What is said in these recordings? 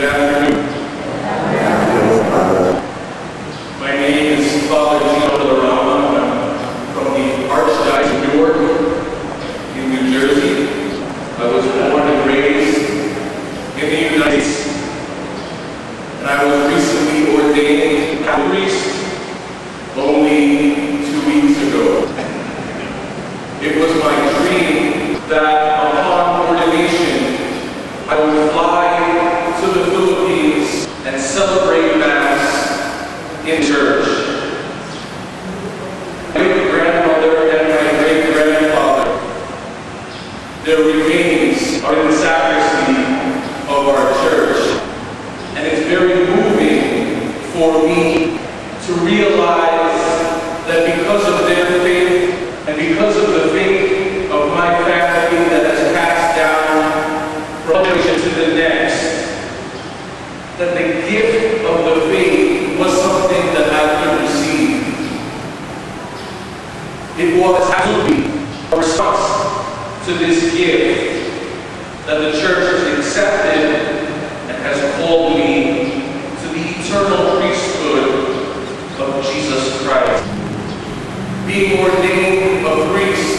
Good afternoon. My name is Father Gino, Rama. I'm from the Archdiocese of Newark in New Jersey. I was born and raised in the United States, and I was recently ordained a priest only 2 weeks ago. It was my dream that upon ordination I would fly to the Philippines and celebrate Mass in church. My great-grandmother and my great-grandfather, their remains are in the sacristy of our church. And it's very moving for me to realize that because of their faith and because of the faith of my family that has passed down from generation to the next, that the gift of the faith was something that I could receive. It was absolutely a response to this gift that the church has accepted and has called me to the eternal priesthood of Jesus Christ. Being ordained a priest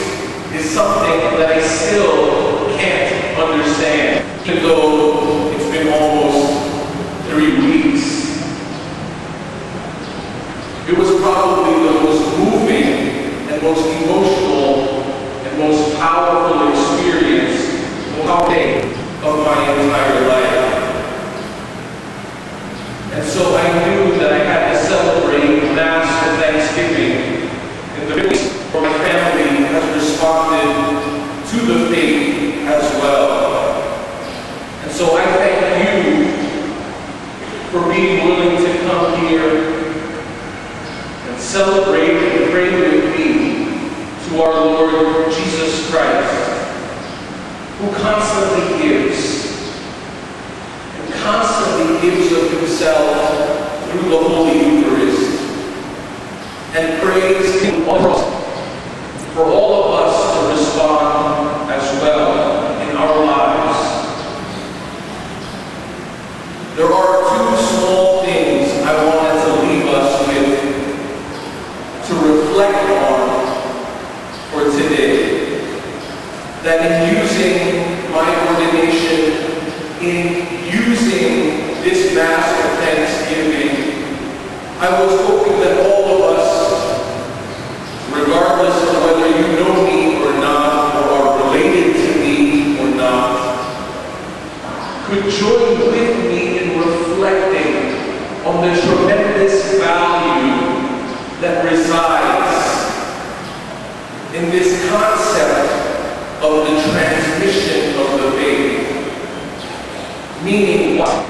is something that I still can't understand, even though it's been almost 3 weeks. It was probably the most moving and most emotional and most powerful experience of my entire life. And so I knew that I had to celebrate Mass and Thanksgiving in the midst where my family has responded to the faith as well. And so I thank you for being willing to come here and celebrate and pray with me to our Lord Jesus Christ, who constantly gives of himself through the Holy Eucharist, and prays him for all of us to respond as well in our lives. There are 2 small things I wanted to leave us with to reflect on for today. That in using my ordination, in using this Mass of Thanksgiving, I was hoping that all of us, regardless of whether you know me or not, or are related to me or not, could join with me in reflecting on the tremendous value that resides in this concept of the transmission of the faith. Meaning what?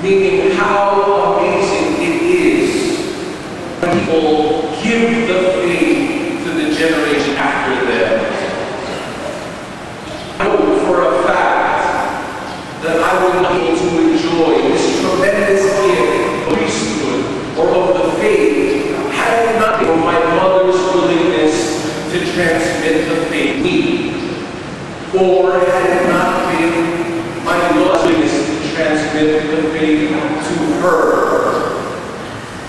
Meaning how amazing it is when people give the faith to the generation after them. I know for a fact that I would not be able to enjoy this tremendous gift of priesthood or of the faith had it not been for my mother's willingness to transmit the faith to me, or had it not been my Lord's willingness to transmit the faith to her,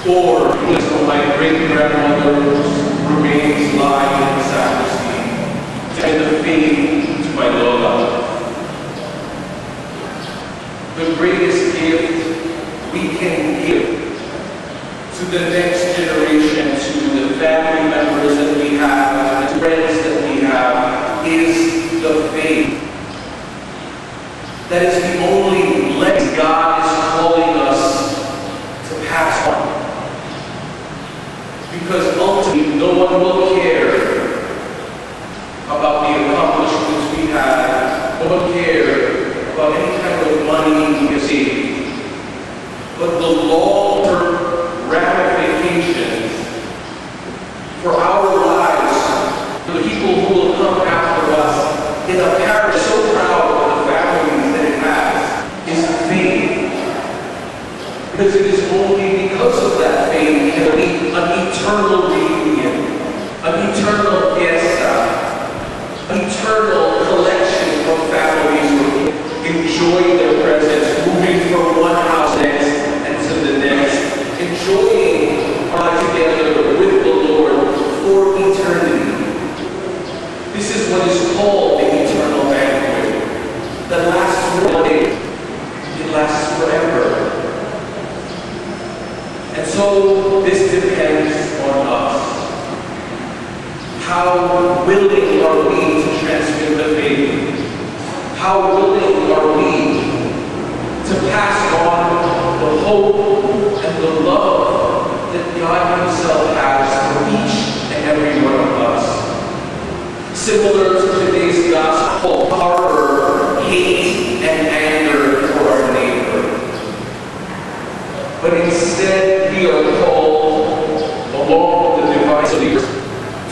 or because of my great-grandmother's remains lying in the sacristy, to the faith to my Lola. The greatest gift we can give to the next generation, to the family members that we have, the friends that we have, is the faith. That is the only legacy God is calling us to pass on. Because ultimately, no one will care about the accomplishments we have. No one will care about any kind of money we receive. But the long-term ramifications for our lives, for the people who will come after us in a parish so proud of the families that it has, is faith. Because it is only because of that faith can there be an eternal reunion, an eternal fiesta, an eternal collection of families who enjoy their presence, moving from one together with the Lord for eternity. This is what is called the eternal banquet that lasts for one day. It lasts forever. And so this depends on us. How willing are we to transmit the faith? How willing are we to pass on the hope and the love that God Himself has for each and every one of us? Similar to today's gospel, harbor hate and anger for our neighbor. But instead, we are called, along with the divine believers,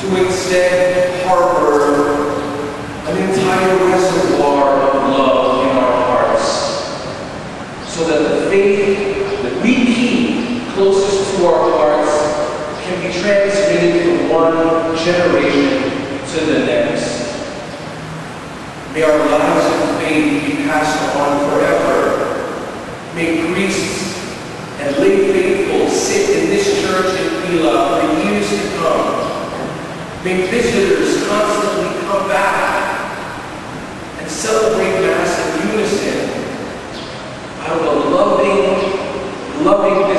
to instead harbor an entire reservoir of love in our hearts, so that the faith that we keep closest to our hearts can be transmitted from one generation to the next. May our lives of faith be passed on forever. May priests and lay faithful sit in this church in Pila for years to come. May visitors constantly come back and celebrate Mass in unison out of a loving